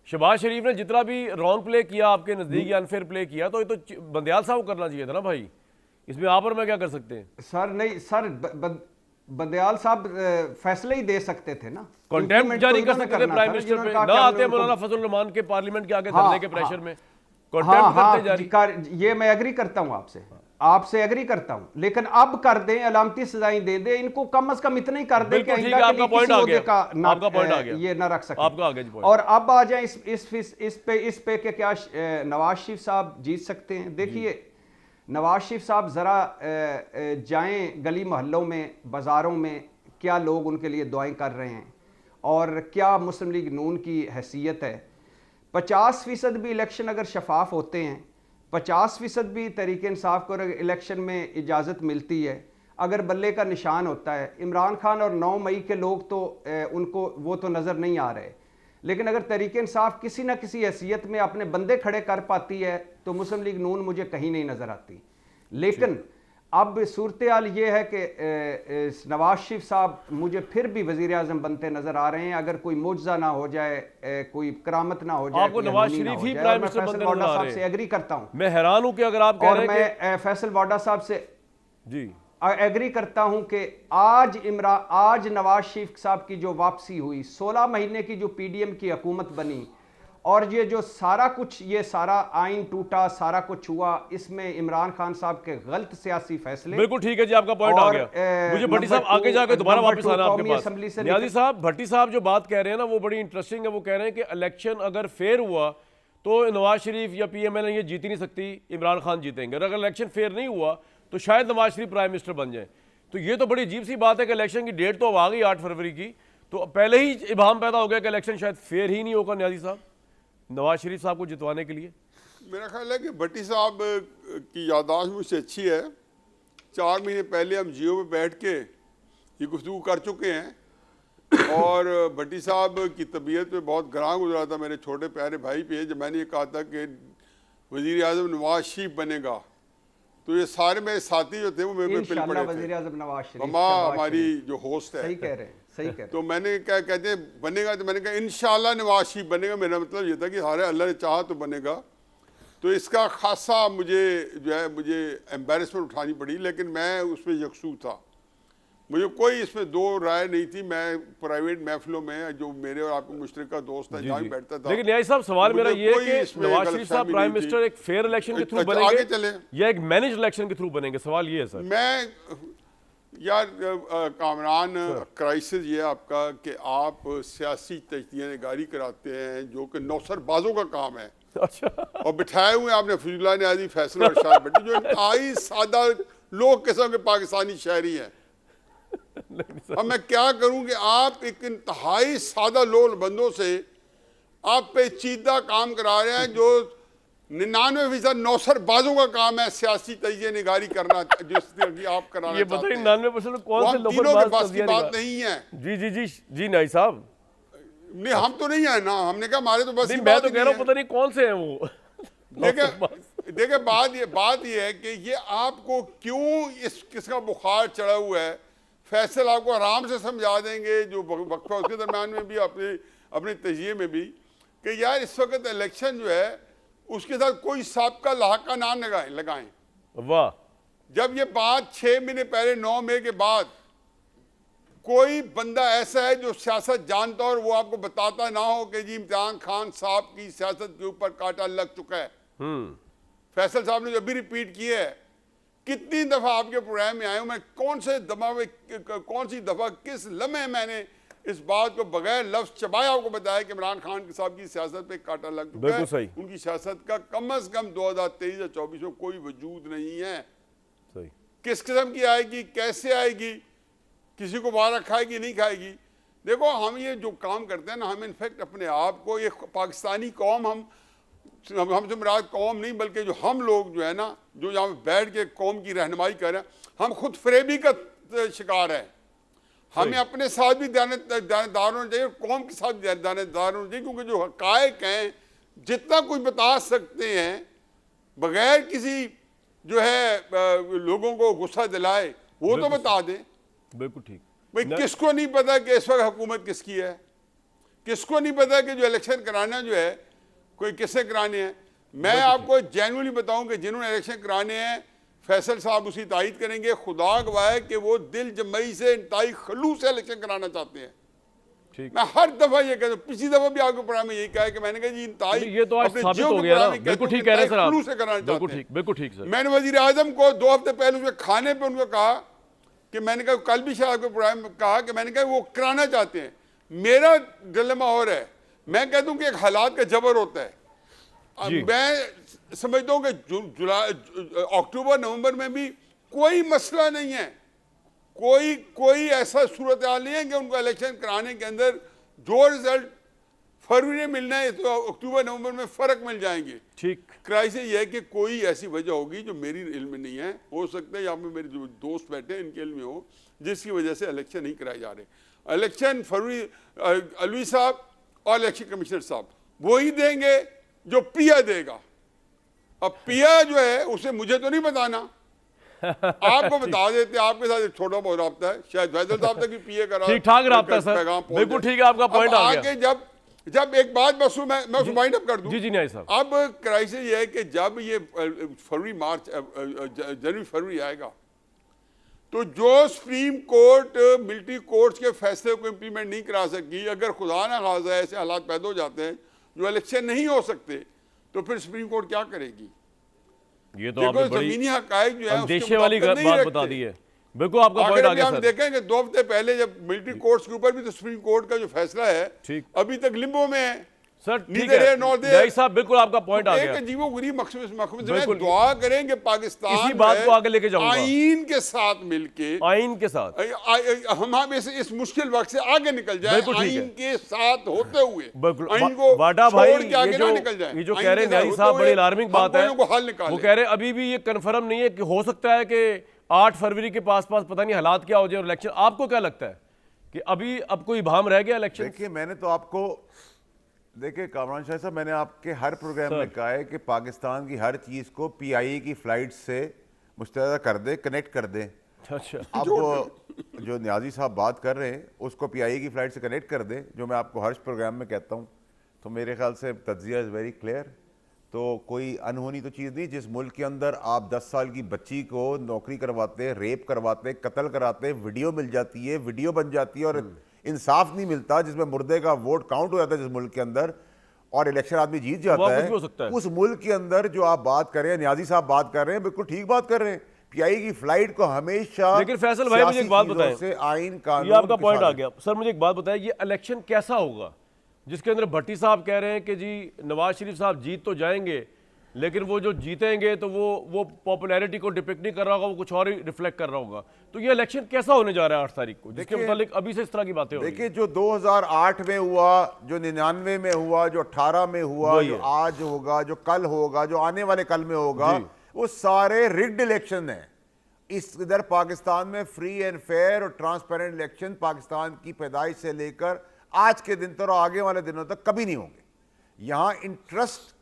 शहबाज शरीफ ने जितना भी रॉन्ग प्ले किया आपके नजदीक या अनफेयर प्ले किया, तो ये तो बंदयाल साहब को करना चाहिए था ना भाई। इसमें आप और मैं क्या कर सकते हैं? सर नहीं सर, बंदयाल साहब फैसले ही दे सकते थे ना, कॉन्टेम्प्ट Implement जारी तो कर इन्होंने सकते थे करना प्राइम था ना, मिनिस्टर पे, जिन्होंने कहा ना कि आते हमने मौलाना उनको- फजल रहमान के पार्लियामेंट के आगे हाँ, धरने के हाँ। प्रेशर में हाँ कॉन्टेम्प्ट हाँ करते जारी। ये मैं एग्री करता हूं आपसे एग्री करता हूं, लेकिन अब कर दें, अलामती सजाएं दे दें इनको, कम से कम इतना ही कर दें कि बिल्कुल ठीक आइंदा है, के आपका लिए पॉइंट किसी आ ओहदे गया, का ना, आपका पॉइंट आ गया, ये ना रख सके। आपका आ गया जी पॉइंट। और अब आ जाए इस पे कि क्या नवाज शरीफ साहब जीत सकते हैं। देखिए नवाज शरीफ साहब जरा जाएं गली मोहल्लों में, बाजारों में, क्या लोग उनके लिए दुआएं कर रहे हैं और क्या मुस्लिम लीग नून की हैसियत है। 50% भी इलेक्शन अगर शफाफ होते हैं, 50% भी तहरीक इंसाफ को इलेक्शन में इजाज़त मिलती है, अगर बल्ले का निशान होता है, इमरान खान और 9 मई के लोग तो उनको वो तो नज़र नहीं आ रहे, लेकिन अगर तहरीक इंसाफ किसी ना किसी हैसियत में अपने बंदे खड़े कर पाती है तो मुस्लिम लीग नून मुझे कहीं नहीं नज़र आती। लेकिन अब सूरत हाल ये है कि नवाज शरीफ साहब मुझे फिर भी वज़ीर आज़म बनते नज़र आ रहे हैं, अगर कोई मुजज़ा ना हो जाए, कोई करामत ना हो जाए, आपको नवाज शरीफ ही प्राइम मिनिस्टर बनते नजर आ रहे हैं। से एग्री करता हूँ, मैं हैरान हूं कि अगर आप कह और रहे हैं मैं फैसल वाडा साहब से जी एग्री करता हूं कि आज नवाज शरीफ साहब की जो वापसी हुई, 16 महीने की जो पीडीएम की हुकूमत बनी, और ये जो सारा कुछ, ये सारा आइन टूटा, सारा कुछ हुआ, इसमें इमरान खान साहब के गलत सियासी फैसले। बिल्कुल ठीक है जी, आपका पॉइंट आ और, गया। मुझे भट्टी नंबर साहब आगे टू- जाके दोबारा नंबर वापस टू, आना आपके कौमी पास। असेंबली से न्याजी साहब, भट्टी साहब जो बात कह रहे हैं ना वो बड़ी इंटरेस्टिंग है। वो कह रहे हैं कि इलेक्शन अगर फेयर हुआ तो नवाज शरीफ या पीएमएल ये जीत ही नहीं सकती, इमरान खान जीतेंगे। और अगर इलेक्शन फेयर नहीं हुआ तो शायद नवाज शरीफ प्राइम मिनिस्टर बन जाए। तो ये तो बड़ी अजीब सी बात है कि इलेक्शन की डेट तो अब आ गई 8 फरवरी की, तो पहले ही इबाम पैदा हो गया कि इलेक्शन शायद फेयर ही नहीं होगा न्याजी साहब नवाज शरीफ साहब को जितवाने के लिए। मेरा ख्याल है कि भट्टी साहब की याददाश्त मुझसे अच्छी है। 4 महीने पहले हम जियो में बैठ के ये गुफ्तगू कर चुके हैं और भट्टी साहब की तबीयत में बहुत ग्रां गुजरा था मेरे छोटे प्यारे भाई पे, जब मैंने ये कहा था कि वज़ीर आज़म नवाज शरीफ बनेगा, तो ये सारे मेरे साथी जो थे वो मेरे पे पिल इंशाअल्लाह पड़े थे। वज़ीर आज़म नवाज शरीफ, ममा शहबाज हमारी शरीफ। जो होस्ट है, सही कह रहे हैं, सही कह रहे हैं। तो मैंने क्या कहते हैं बनेगा, तो मैंने कहा इंशाल्लाह नवाज शरीफ बनेगा। मेरा मतलब ये था कि हारे अल्लाह ने चाहा तो बनेगा। तो इसका खासा मुझे जो है मुझे एम्बेरसमेंट उठानी पड़ी, लेकिन मैं उसमें यकसू था, मुझे कोई इसमें दो राय नहीं थी। मैं प्राइवेट महफिलों में जो मेरे और आपके मुश्तरका दोस्त है जहाँ बैठता था। लेकिन न्याय साहब सवाल मेरा ये है कोई कि इसमें नवाज शरीफ साहब गलतफहमी प्राइम नहीं थी। मिनिस्टर एक फेयर इलेक्शन के थ्रू अच्छा, बनेंगे आगे चलें। या एक मैनेज इलेक्शन के थ्रू बनेंगे? सवाल ये है सर। मैं यार कामरान क्राइसिस ये है आपका कि आप सियासी तजदिया निगारी कराते हैं जो कि नौसरबाजों का काम है। अच्छा, और बिठाए हुए आपने फजूला न्याजी, फैसल और शाह भट्टी जो इंतहाई सादा लोग किस्म के पाकिस्तानी शहरी हैं। अब मैं क्या करूं कि आप एक इंतहाई सादा लोग बंदों से आप पेचीदा काम करा रहे हैं जो 99% नौसरबाजों का काम है सियासी तजिए निगारी करना, जिस तरह की आप कराना ये चाहते बताइए हैं। 99% कौन वो से हम लोग तीनों के पास की बात नहीं है। जी जी जी जी न्याय साहब, नहीं हम तो नहीं है ना, हमने कहा हमारे तो बस नहीं की मैं बात तो ही कह रहा नहीं हूँ है। पता नहीं कौन से हैं वो। देखिए बात ये है कि ये आपको क्यों इस किसका बुखार चढ़ा हुआ है। फैसल आपको आराम से समझा देंगे जो वक्फा उसके दरम्यान में भी अपने तजिए में भी कि यार इस वक्त इलेक्शन जो है उसके साथ कोई साबका लाहका ना लगाएं। वाह, जब ये बात 6 महीने पहले 9 मई के बाद कोई बंदा ऐसा है जो सियासत जानता हो और वो आपको बताता ना हो कि जी इम्तियान खान साहब की सियासत के ऊपर कांटा लग चुका है। फैसल साहब ने जो भी रिपीट किया है, कितनी दफा आपके प्रोग्राम में आए हूं मैं, कौन सी दफा किस लम्हे मैंने इस बात को बगैर लफ्ज चबाए आपको बताया कि इमरान खान साहब की सियासत पे कांटा लग चुका है। सही। उनकी सियासत का कम से कम 2023 या 24 में कोई वजूद नहीं है। सही। किस किस्म की आएगी, कैसे आएगी, किसी को बाहर खाएगी नहीं खाएगी। देखो हम ये जो काम करते हैं ना, हम इनफैक्ट अपने आप को, ये पाकिस्तानी कौम, हमसे मुराद कौम नहीं बल्कि जो हम लोग जो है ना, जो यहाँ बैठ के कौम की रहनुमाई कर रहे हैं, हम खुद फरेबी का शिकार है। हमें अपने साथ भी दानेदार होना चाहिए, कौम के साथ भी दानेदार होना चाहिए, क्योंकि जो हकायक हैं जितना कुछ बता सकते हैं बगैर किसी जो है लोगों को गुस्सा दिलाए, वो तो बता दें। बिल्कुल ठीक। भाई किसको नहीं पता कि इस वक्त हुकूमत किसकी है, किसको नहीं पता कि जो इलेक्शन कराना जो है कोई किससे कराने हैं। मैं आपको जेन्युइनली बताऊं कि जिन्होंने इलेक्शन कराने हैं, फैसल साहब उसी तायद करेंगे, खुदा गवाह है कि वो दिल जमई से इंतहाई खलूस से इलेक्शन कराना चाहते हैं। ठीक। मैं हर दफा ये कहता हूँ, पिछली दफा भी आपके प्रोग्राम में यही कहा है कि मैंने कहा जी इंतहाई, ये तो आज साबित हो गया ना। बिल्कुल ठीक कह रहे हैं सर आप, बिल्कुल ठीक सर। मैंने वजीर आजम को 2 हफ्ते पहले उसके खाने पे उनको कहा कि मैंने कहा, कल भी शायद आपके प्रोग्राम में कहा कि मैंने कहा वो कराना चाहते हैं। मेरा डिलेमा और है, मैं कहता हूँ कि एक हालात का जबर होता है। मैं समझता हूँ कि जुलाई, अक्टूबर, नवंबर में भी कोई मसला नहीं है, कोई ऐसा सूरत हाल नहीं है कि उनको इलेक्शन कराने के अंदर जो रिजल्ट फरवरी में मिलना है तो अक्टूबर नवंबर में फर्क मिल जाएंगे। ठीक। क्राइसिस ये है कि कोई ऐसी वजह होगी जो मेरी इल्म में नहीं है, हो सकता है यहाँ पे मेरे जो दोस्त बैठे हैं इनके इल्म में हो, जिसकी वजह से इलेक्शन नहीं कराए जा रहे। इलेक्शन फरवरी अलवी साहब और इलेक्शन कमिश्नर साहब वही देंगे जो पिया देगा। अब पिया जो है उसे मुझे तो नहीं बताना, आपको बता देते, आपके साथ एक छोटा बहुत रब्ता है, शायद फैसल साहब तक भी पिए का ठीक ठाक रब्ता है सर, बिल्कुल ठीक है, आपका पॉइंट आ गया। जब एक बात मैं उसको वाइंड अप कर दूं। जी नहीं साहब। अब क्राइसिस ये है कि जब ये फरवरी मार्च जनवरी फरवरी आएगा तो जो सुप्रीम कोर्ट मिलिट्री कोर्ट्स के फैसले को इंप्लीमेंट नहीं करा सकी, अगर खुदा ना खासा ऐसे हालात पैदा हो जाते हैं जो इलेक्शन नहीं हो सकते, तो फिर सुप्रीम कोर्ट क्या करेगी? ये तो आपने बड़ी जमीनी हकायक जो है अंदेशे वाली बात बता दी है। बिल्कुल आपका पॉइंट आ गया सर। हम देखें कि 2 हफ्ते पहले जब मिलिट्री कोर्ट्स के ऊपर भी तो सुप्रीम कोर्ट का जो फैसला है ठीक अभी तक लिम्बो में है सर। ठीक है भाई साहब, बिल्कुल आपका पॉइंट आ गया। अजीबोगरीब मकसद में दुआ करेंगे पाकिस्तान इसी बात को आगे लेके जाऊंगा, आईन के साथ मिलके, आईन के साथ हम इस मुश्किल वक्त से आगे निकल जाए, आईन के साथ होते हुए आईन को वाडा भाई आगे ना निकल जाए। ये जो कह रहे हैं न्यायी साहब बड़ी अलार्मिंग बात है, वो कह रहे हैं अभी भी ये कंफर्म नहीं है कि हो सकता है कि 8 फरवरी के पास पता नहीं हालात क्या हो जाए और इलेक्शन। आपको क्या लगता है कि अभी अब कोई भाम रह गया इलेक्शन? देखिए मैंने तो आपको, देखिए कामरान शाह साहब, मैंने आपके हर प्रोग्राम में कहा है कि पाकिस्तान की हर चीज को पीआईए की फ्लाइट से मुस्तैदा कर दे, कनेक्ट कर दे। अच्छा। अब जो न्याजी साहब बात कर रहे हैं उसको पीआईए की फ्लाइट से कनेक्ट कर दे, जो मैं आपको हर प्रोग्राम में कहता हूँ, तो मेरे ख्याल से तज्जिया इज़ वेरी क्लियर। तो कोई अनहोनी तो चीज़ नहीं, जिस मुल्क के अंदर आप 10 साल की बच्ची को नौकरी करवाते, रेप करवाते, कत्ल कराते, वीडियो मिल जाती है, वीडियो बन जाती है और इंसाफ नहीं मिलता, जिसमें मुर्दे का वोट काउंट हो जाता है जिस मुल्क के अंदर, और इलेक्शन आदमी जीत जाता है, उस मुल्क के अंदर जो आप बात कर रहे हैं, न्याजी साहब बात कर रहे हैं, बिल्कुल ठीक बात कर रहे हैं। पीआई की फ्लाइट को हमेशा, लेकिन फैसल भाई मुझे एक बात बताएं, आइन कानून, ये आपका पॉइंट आ गया सर, मुझे एक बात बताएं, ये इलेक्शन कैसा होगा जिसके अंदर भट्टी साहब कह रहे हैं कि जी नवाज शरीफ साहब जीत तो जाएंगे, लेकिन वो जो जीतेंगे तो वो पॉपुलैरिटी को डिपिक्ट नहीं कर रहा होगा, वो कुछ और ही रिफ्लेक्ट कर रहा होगा। तो ये इलेक्शन कैसा होने जा रहा है 8 तारीख को, जिसके मुतालिक अभी से इस तरह की बातें हो रही हैं? देखिए जो 2008 में हुआ, जो 99 में हुआ, जो 18 में हुआ, जो आज होगा, जो कल होगा, जो आने वाले कल में होगा, वो सारे रिग्ड इलेक्शन है। इस इधर पाकिस्तान में फ्री एंड फेयर और ट्रांसपेरेंट इलेक्शन पाकिस्तान की पैदाइश से लेकर आज के दिन तक और आगे वाले दिनों तक कभी नहीं होंगे। यहाँ इंटरेस्ट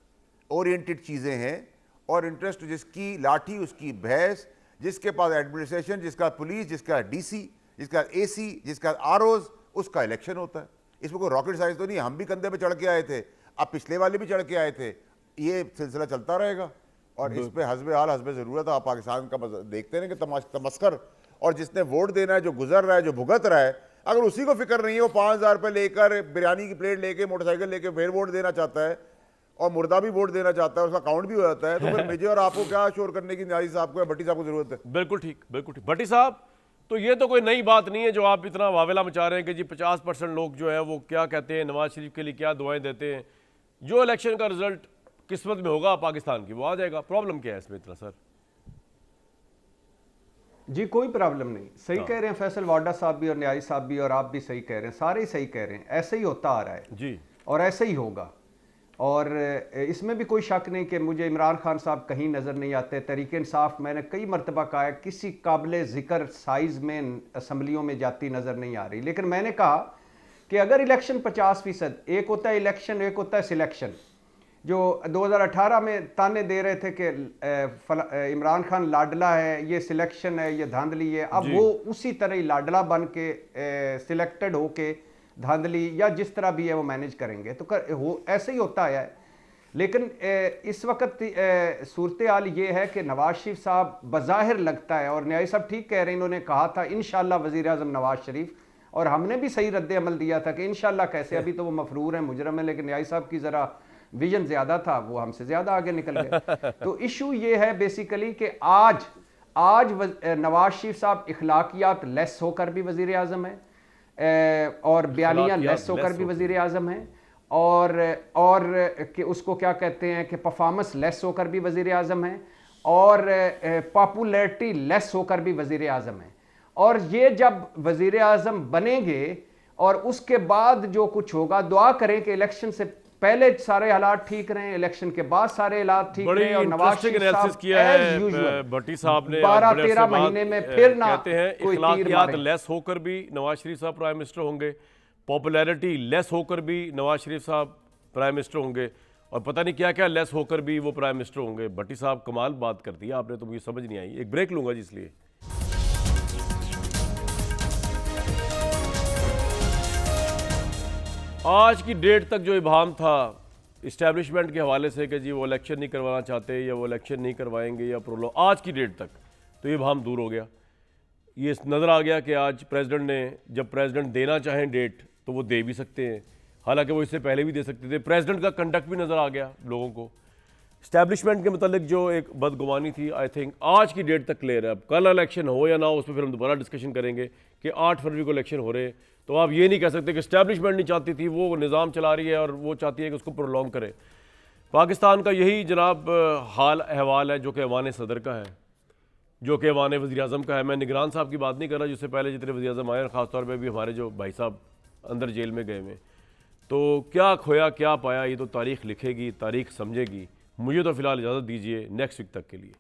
ओरिएंटेड चीज़ें हैं, और इंटरेस्ट जिसकी लाठी उसकी भैंस, जिसके पास एडमिनिस्ट्रेशन, जिसका पुलिस, जिसका डीसी, जिसका एसी, जिसका आरओज, उसका इलेक्शन होता है। इसमें कोई रॉकेट साइंस तो नहीं। हम भी कंधे पे चढ़ के आए थे, अब पिछले वाले भी चढ़ के आए थे, ये सिलसिला चलता रहेगा। और इस पर हस्बे हाल हस्बे ज़रूरत आप पाकिस्तान का देखते हैं कि तमस्कर, और जिसने वोट देना है, जो गुजर रहा है, जो भुगत रहा है, अगर उसी को फिक्र नहीं है, वो 5,000 रुपये लेकर बिरयानी की प्लेट लेके मोटरसाइकिल लेके फिर वोट देना चाहता है और मुर्दा भी वोट देना चाहता है, उसका काउंट भी हो जाता है, तो फिर मुझे और आपको क्या शोर करने की न्याजी साहब को या भट्टी साहब को जरूरत है? बिल्कुल ठीक, बिल्कुल ठीक। भट्टी साहब, तो ये तो कोई नई बात नहीं है जो आप इतना वावेला मचा रहे हैं कि जी 50% लोग जो है वो क्या कहते हैं, नवाज शरीफ के लिए क्या दुआएं देते हैं। जो इलेक्शन का रिजल्ट किस्मत में होगा पाकिस्तान की वो आ जाएगा। प्रॉब्लम क्या है इसमें इतना सर? जी कोई प्रॉब्लम नहीं, सही कह रहे हैं फैसल वाडा साहब भी और न्याजी साहब भी, और आप भी सही कह रहे हैं, सारे ही सही कह रहे हैं। ऐसे ही होता आ रहा है जी, और ऐसे ही होगा, और इसमें भी कोई शक नहीं कि मुझे इमरान खान साहब कहीं नज़र नहीं आते। तहरीक इंसाफ मैंने कई मरतबा कहा है किसी काबिल ज़िक्र साइज़ में असम्बलियों में जाती नज़र नहीं आ रही। लेकिन मैंने कहा कि अगर इलेक्शन 50%, एक होता है इलेक्शन, एक होता है सिलेक्शन। जो 2018 में ताने दे रहे थे कि इमरान खान लाडला है, ये सिलेक्शन है, ये धांधली है, अब वो उसी तरह ही लाडला बन के सिलेक्टेड होके धांधली या जिस तरह भी है वो मैनेज करेंगे, तो ऐसे ही होता है। लेकिन इस वक्त सूरत हाल ये है कि नवाज शरीफ साहब बज़ाहिर लगता है, और न्याई साहब ठीक कह रहे हैं, इन्होंने कहा था इंशाल्लाह वज़ीर आज़म नवाज शरीफ, और हमने भी सही रद्द अमल दिया था कि इंशाल्लाह कैसे, अभी तो वो मफरूर है, मुजरम है, लेकिन न्याई साहब की ज़रा विजन ज़्यादा था, वो हमसे ज़्यादा आगे निकल गए। तो इशू ये है बेसिकली कि आज नवाज शरीफ साहब इखलाकियात लेस होकर भी वज़ीर आज़म है, और बयानिया लेस होकर भी वज़ीर आज़म है, और कि उसको क्या कहते हैं कि परफॉर्मेंस लेस होकर भी वज़ीर आज़म है, और पॉपुलैरिटी लेस होकर भी वज़ीर आज़म है। और ये जब वज़ीर आज़म बनेंगे और उसके बाद जो कुछ होगा, दुआ करें कि इलेक्शन से पहले सारे हालात ठीक रहे, इलेक्शन के बाद सारे हालात ठीक रहे, और नवाज शरीफ साहब किया है भट्टी साहब ने 12-13 महीने में फिर ना कहते हैं इखलाकियात लेस होकर भी नवाज शरीफ साहब प्राइम मिनिस्टर होंगे, पॉपुलैरिटी लेस होकर भी नवाज शरीफ साहब प्राइम मिनिस्टर होंगे, और पता नहीं क्या क्या लेस होकर भी वो प्राइम मिनिस्टर होंगे। भट्टी साहब कमाल बात कर दी है आपने, तो मुझे समझ नहीं आई। एक ब्रेक लूंगा जी इसलिए। आज की डेट तक जो इबाहम था इस्टेब्लिशमेंट के हवाले से कि जी वो इलेक्शन नहीं करवाना चाहते या वो इलेक्शन नहीं करवाएंगे या प्रोलो, आज की डेट तक तो ये इबाहम दूर हो गया। ये नज़र आ गया कि आज प्रेसिडेंट ने, जब प्रेसिडेंट देना चाहें डेट तो वो दे भी सकते हैं, हालांकि वो इससे पहले भी दे सकते थे। प्रेसिडेंट का कंडक्ट भी नज़र आ गया लोगों को। इस्टेब्लिशमेंट के मतलब जो एक बदगुमानी थी, आई थिंक आज की डेट तक क्लियर है। अब कल इलेक्शन हो या ना हो उस पर फिर हम दोबारा डिस्कशन करेंगे कि 8 फरवरी को इलेक्शन हो रहे हैं, तो आप ये नहीं कह सकते कि इस्टेब्लिशमेंट नहीं चाहती थी, वो निज़ाम चला रही है और वो चाहती है कि उसको प्रोलॉन्ग करे। पाकिस्तान का यही जनाब हाल अहवाल है जो कि ऐवान सदर का है, जो कि ऐवान वज़ीर आज़म का है। मैं निगरान साहब की बात नहीं कर रहा, जिससे पहले जितने वज़ीर आज़म आए, और ख़ासतौर पर भी हमारे जो भाई साहब अंदर जेल में गए हुए। तो क्या खोया क्या पाया, ये तो तारीख़ लिखेगी, तारीख़ समझेगी। मुझे तो फ़िलहाल इजाज़त दीजिए नेक्स्ट वीक तक के लिए।